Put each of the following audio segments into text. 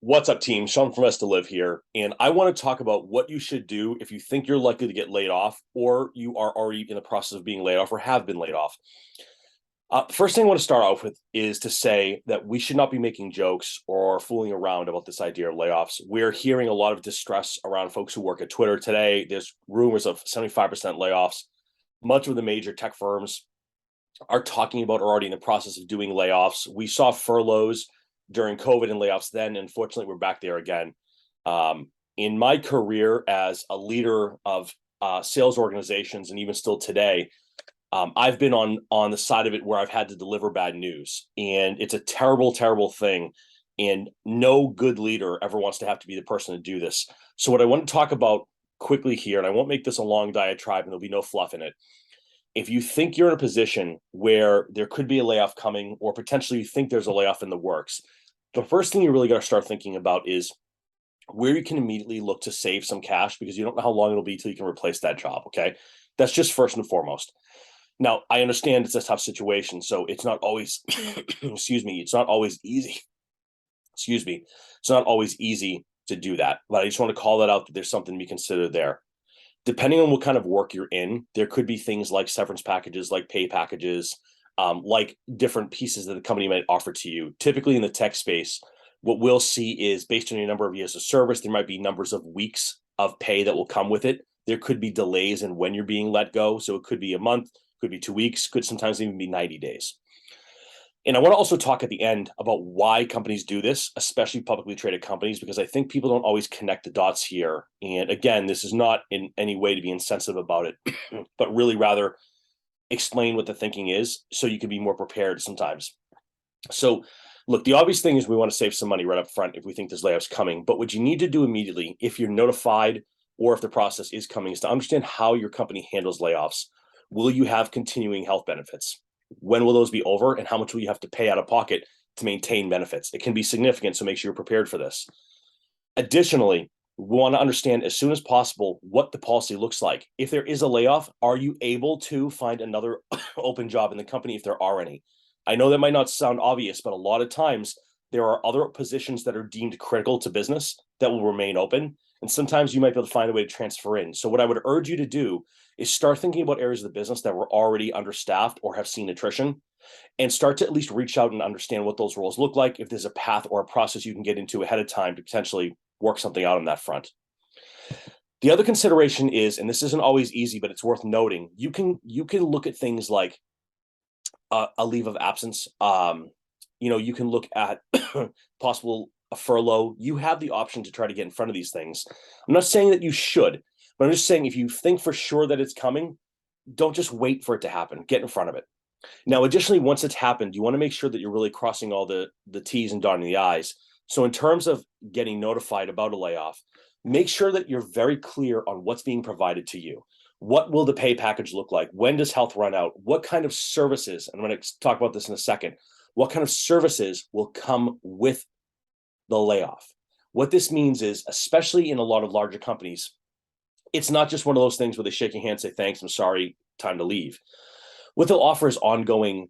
What's up, team? Sean from Rest to Live here, and I want to talk about what you should do if you think you're likely to get laid off, or you are already in the process of being laid off, or have been laid off. First thing I want to start off with is to say that we should not be making jokes or fooling around about this idea of layoffs. We're hearing a lot of distress around folks who work at Twitter today. There's rumors of 75% layoffs. Much of the major tech firms are talking about or already in the process of doing layoffs. We saw furloughs during COVID and layoffs then. Unfortunately, we're back there again. In my career as a leader of sales organizations, and even still today, I've been on the side of it where I've had to deliver bad news, and it's a terrible, terrible thing. And no good leader ever wants to have to be the person to do this. So what I want to talk about quickly here, and I won't make this a long diatribe, and there'll be no fluff in it. If you think you're in a position where there could be a layoff coming, or potentially you think there's a layoff in the works, the first thing you really got to start thinking about is where you can immediately look to save some cash, because you don't know how long it'll be till you can replace that job. Okay. That's just first and foremost. Now, I understand it's a tough situation, so it's not always, excuse me, it's not always easy. Excuse me. It's not always easy to do that, but I just want to call that out that there's something to be considered there. Depending on what kind of work you're in, there could be things like severance packages, like pay packages, like different pieces that the company might offer to you. Typically in the tech space, what we'll see is based on your number of years of service, there might be numbers of weeks of pay that will come with it. There could be delays in when you're being let go. So it could be a month, could be 2 weeks, could sometimes even be 90 days. And I want to also talk at the end about why companies do this, especially publicly traded companies, because I think people don't always connect the dots here. And again, this is not in any way to be insensitive about it, but really rather explain what the thinking is so you can be more prepared sometimes. So, look, the obvious thing is we want to save some money right up front if we think there's layoffs coming. But what you need to do immediately, if you're notified or if the process is coming, is to understand how your company handles layoffs. Will you have continuing health benefits? When will those be over, and how much will you have to pay out of pocket to maintain benefits? It can be significant, so make sure you're prepared for this. Additionally, we want to understand as soon as possible what the policy looks like. If there is a layoff, are you able to find another open job in the company if there are any? I know that might not sound obvious, but a lot of times there are other positions that are deemed critical to business that will remain open. And sometimes you might be able to find a way to transfer in. So what I would urge you to do is start thinking about areas of the business that were already understaffed or have seen attrition, and start to at least reach out and understand what those roles look like, if there's a path or a process you can get into ahead of time to potentially work something out on that front. The other consideration is, and this isn't always easy, but it's worth noting, you can look at things like a leave of absence. You can look at possible a furlough. You have the option to try to get in front of these things. I'm not saying that you should, but I'm just saying if you think for sure that it's coming, don't just wait for it to happen. Get in front of it. Now, additionally, once it's happened, you want to make sure that you're really crossing all the T's and dotting the I's. So in terms of getting notified about a layoff, make sure that you're very clear on what's being provided to you. What will the pay package look like? When does health run out? What kind of services, and I'm going to talk about this in a second, what kind of services will come with the layoff? What this means is, especially in a lot of larger companies, it's not just one of those things where they shake your hand, say, thanks, I'm sorry, time to leave. What they'll offer is ongoing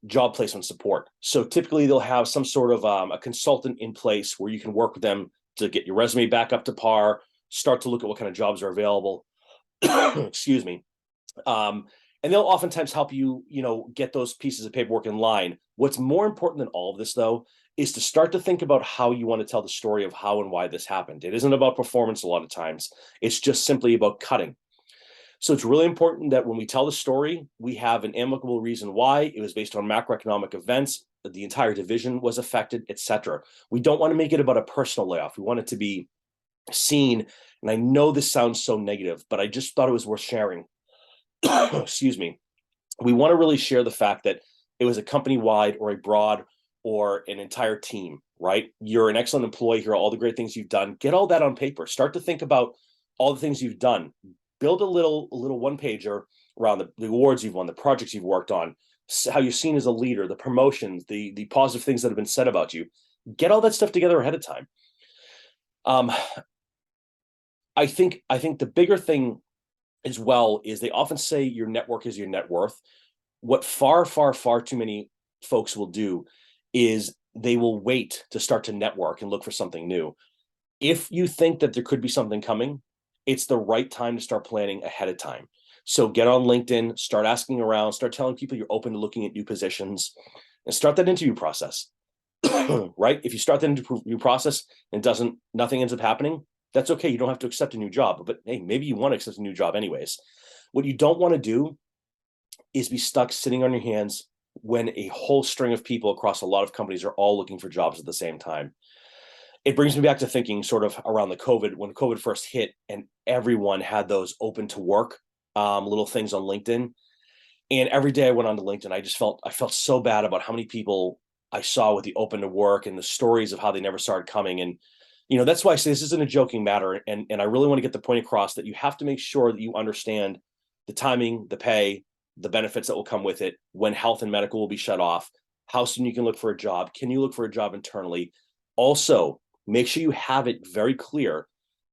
job placement support. So typically they'll have some sort of a consultant in place where you can work with them to get your resume back up to par, start to look at what kind of jobs are available. Excuse me. And they'll oftentimes help you, get those pieces of paperwork in line. What's more important than all of this, though, is to start to think about how you want to tell the story of how and why this happened. It isn't about performance a lot of times. It's just simply about cutting. So it's really important that when we tell the story, we have an amicable reason why. It was based on macroeconomic events, that the entire division was affected, etc. We don't want to make it about a personal layoff. We want it to be seen. And I know this sounds so negative, but I just thought it was worth sharing. Excuse me. We want to really share the fact that it was a company-wide or a broad or an entire team, right? You're an excellent employee. Here are all the great things you've done. Get all that on paper. Start to think about all the things you've done. Build a little one-pager around the awards you've won, the projects you've worked on, how you're seen as a leader, the promotions, the positive things that have been said about you. Get all that stuff together ahead of time. I think the bigger thing as well is they often say your network is your net worth. What far, far, far too many folks will do is they will wait to start to network and look for something new. If you think that there could be something coming, it's the right time to start planning ahead of time. So get on LinkedIn, start asking around, start telling people you're open to looking at new positions, and start that interview process. Right? If you start that interview process and nothing ends up happening, that's okay. You don't have to accept a new job, but hey, maybe you want to accept a new job anyways. What you don't want to do is be stuck sitting on your hands when a whole string of people across a lot of companies are all looking for jobs at the same time. It brings me back to thinking sort of around when COVID first hit and everyone had those open to work little things on LinkedIn. And every day I went onto LinkedIn, I felt so bad about how many people I saw with the open to work and the stories of how they never started coming. And that's why I say this isn't a joking matter. And I really want to get the point across that you have to make sure that you understand the timing, the pay, the benefits that will come with it, when health and medical will be shut off, how soon you can look for a job, can you look for a job internally? Also, make sure you have it very clear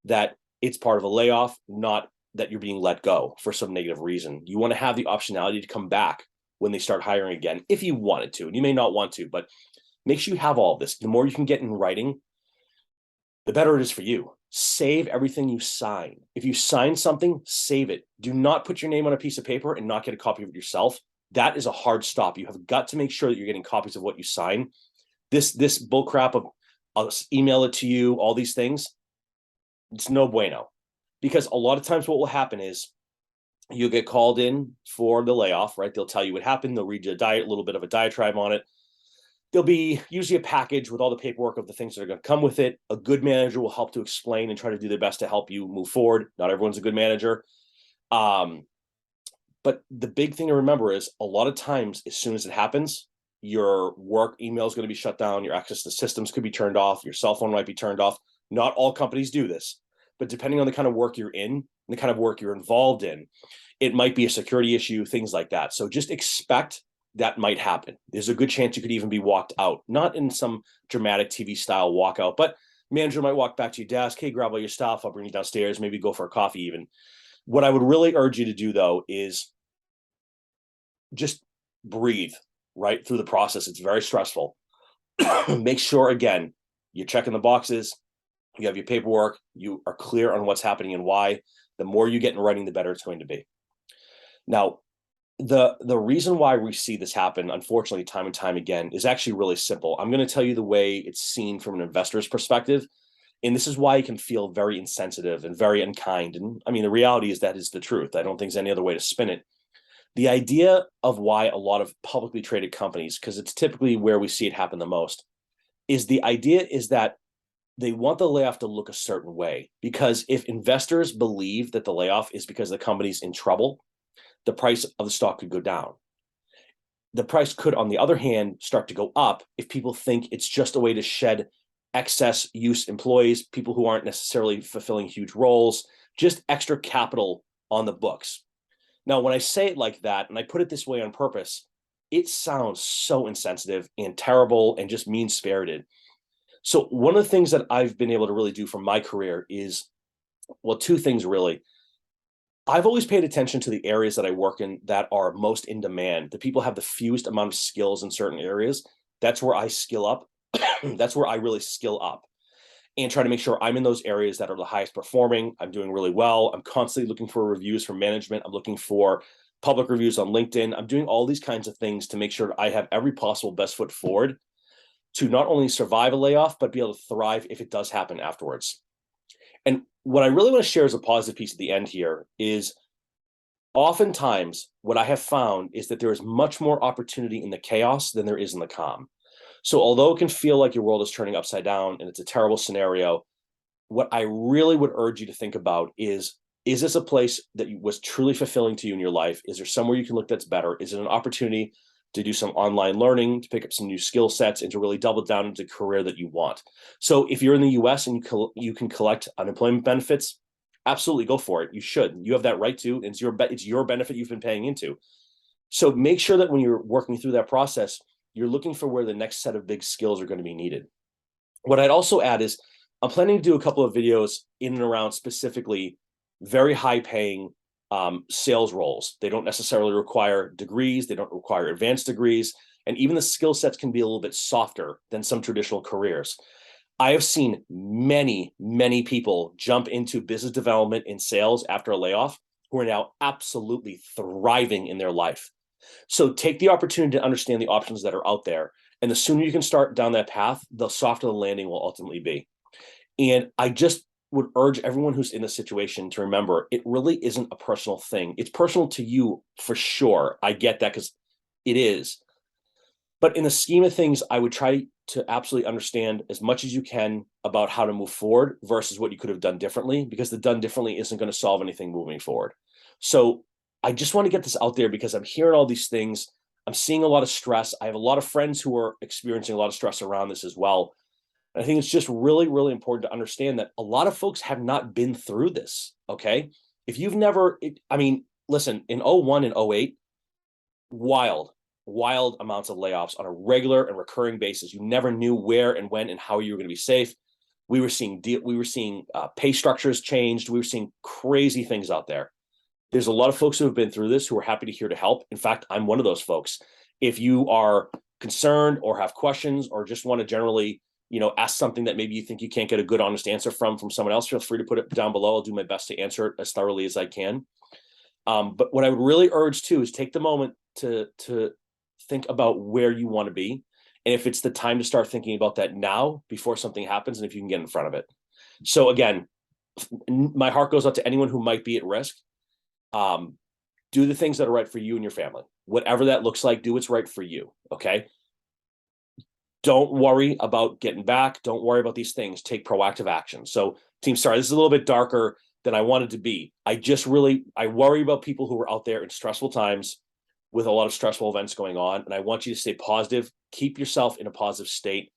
that it's part of a layoff, not that you're being let go for some negative reason. You want to have the optionality to come back when they start hiring again, if you wanted to, and you may not want to, but make sure you have all of this. The more you can get in writing, the better it is for you. Save everything you sign. If you sign something, save it. Do not put your name on a piece of paper and not get a copy of it yourself. That is a hard stop. You have got to make sure that you're getting copies of what you sign. This bull crap of I'll email it to you, all these things, it's no bueno. Because a lot of times what will happen is you'll get called in for the layoff, right? They'll tell you what happened. They'll read you a little bit of a diatribe on it. There'll be usually a package with all the paperwork of the things that are going to come with it. A good manager will help to explain and try to do their best to help you move forward. Not everyone's a good manager. But the big thing to remember is a lot of times, as soon as it happens, your work email is going to be shut down. Your access to systems could be turned off. Your cell phone might be turned off. Not all companies do this, but depending on the kind of work you're in, and the kind of work you're involved in, it might be a security issue, things like that. So just expect that might happen. There's a good chance you could even be walked out, not in some dramatic TV style walkout, but manager might walk back to your desk. Hey, grab all your stuff. I'll bring you downstairs. Maybe go for a coffee even. What I would really urge you to do though is just breathe right through the process. It's very stressful. Make sure, again, you're checking the boxes. You have your paperwork. You are clear on what's happening and why. The more you get in writing, the better it's going to be. Now, the reason why we see this happen, unfortunately, time and time again, is actually really simple. I'm going to tell you the way it's seen from an investor's perspective. And this is why it can feel very insensitive and very unkind. And I mean, the reality is that is the truth. I don't think there's any other way to spin it. The idea of why a lot of publicly traded companies, because it's typically where we see it happen the most, is the idea is that they want the layoff to look a certain way. Because if investors believe that the layoff is because the company's in trouble, the price of the stock could go down. The price could, on the other hand, start to go up if people think it's just a way to shed excess use employees, people who aren't necessarily fulfilling huge roles, just extra capital on the books. Now, when I say it like that, and I put it this way on purpose, it sounds so insensitive and terrible and just mean-spirited. So one of the things that I've been able to really do from my career is, well, two things really. I've always paid attention to the areas that I work in that are most in demand. The people have the fewest amount of skills in certain areas. That's where I skill up. That's where I really skill up and try to make sure I'm in those areas that are the highest performing. I'm doing really well. I'm constantly looking for reviews from management. I'm looking for public reviews on LinkedIn. I'm doing all these kinds of things to make sure I have every possible best foot forward to not only survive a layoff, but be able to thrive if it does happen afterwards. And what I really want to share as a positive piece at the end here is oftentimes what I have found is that there is much more opportunity in the chaos than there is in the calm. So although it can feel like your world is turning upside down and it's a terrible scenario, what I really would urge you to think about is this a place that was truly fulfilling to you in your life? Is there somewhere you can look that's better? Is it an opportunity to do some online learning, to pick up some new skill sets, and to really double down into the career that you want? So if you're in the US and you can collect unemployment benefits, absolutely go for it. You should. You have that right to. It's your benefit you've been paying into. So make sure that when you're working through that process, you're looking for where the next set of big skills are going to be needed. What I'd also add is I'm planning to do a couple of videos in and around specifically very high paying sales roles. They don't necessarily require degrees. They don't require advanced degrees. and even the skill sets can be a little bit softer than some traditional careers. I have seen many, many people jump into business development and sales after a layoff who are now absolutely thriving in their life. So take the opportunity to understand the options that are out there. And the sooner you can start down that path, the softer the landing will ultimately be. And I just would urge everyone who's in this situation to remember it really isn't a personal thing. It's personal to you for sure. I get that because it is. But in the scheme of things, I would try to absolutely understand as much as you can about how to move forward versus what you could have done differently, because the done differently isn't going to solve anything moving forward. So I just want to get this out there because I'm hearing all these things. I'm seeing a lot of stress. I have a lot of friends who are experiencing a lot of stress around this as well. And I think it's just really, really important to understand that a lot of folks have not been through this. Okay. If you've never, listen, in 01 and 08, wild amounts of layoffs on a regular and recurring basis. You never knew where and when and how you were going to be safe. We were seeing pay structures changed. We were seeing crazy things out there. There's a lot of folks who have been through this who are happy to here to help. In fact, I'm one of those folks. If you are concerned or have questions or just want to generally, ask something that maybe you think you can't get a good, honest answer from someone else, feel free to put it down below. I'll do my best to answer it as thoroughly as I can. But what I would really urge too is take the moment to think about where you want to be. And if it's the time to start thinking about that now before something happens, and if you can get in front of it. So again, my heart goes out to anyone who might be at risk. Do the things that are right for you and your family. Whatever that looks like, do what's right for you, okay? Don't worry about getting back. Don't worry about these things. Take proactive action. So team, sorry, this is a little bit darker than I wanted to be. I worry about people who are out there in stressful times with a lot of stressful events going on. And I want you to stay positive, keep yourself in a positive state,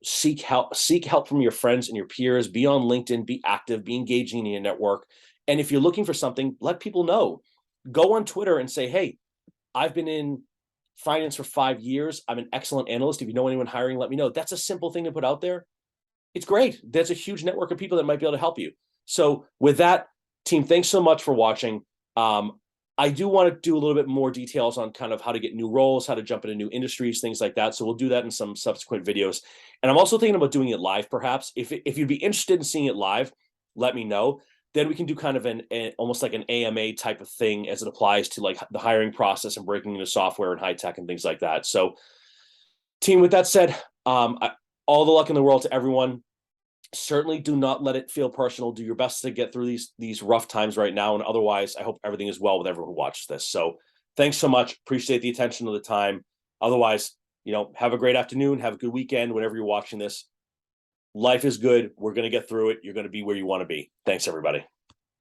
seek help from your friends and your peers, be on LinkedIn, be active, be engaging in your network. And if you're looking for something, let people know. Go on Twitter and say, hey, I've been in finance for 5 years. I'm an excellent analyst. If you know anyone hiring, let me know. That's a simple thing to put out there. It's great. There's a huge network of people that might be able to help you. So with that, team, thanks so much for watching. I do want to do a little bit more details on kind of how to get new roles, how to jump into new industries, things like that. So we'll do that in some subsequent videos. And I'm also thinking about doing it live, perhaps. If you'd be interested in seeing it live, let me know. Then we can do kind of almost like an AMA type of thing as it applies to like the hiring process and breaking into software and high tech and things like that. So team, with that said, all the luck in the world to everyone. Certainly do not let it feel personal. Do your best to get through these rough times right now. And otherwise, I hope everything is well with everyone who watches this. So thanks so much. Appreciate the attention of the time. Otherwise, have a great afternoon. Have a good weekend whenever you're watching this. Life is good. We're going to get through it. You're going to be where you want to be. Thanks, everybody.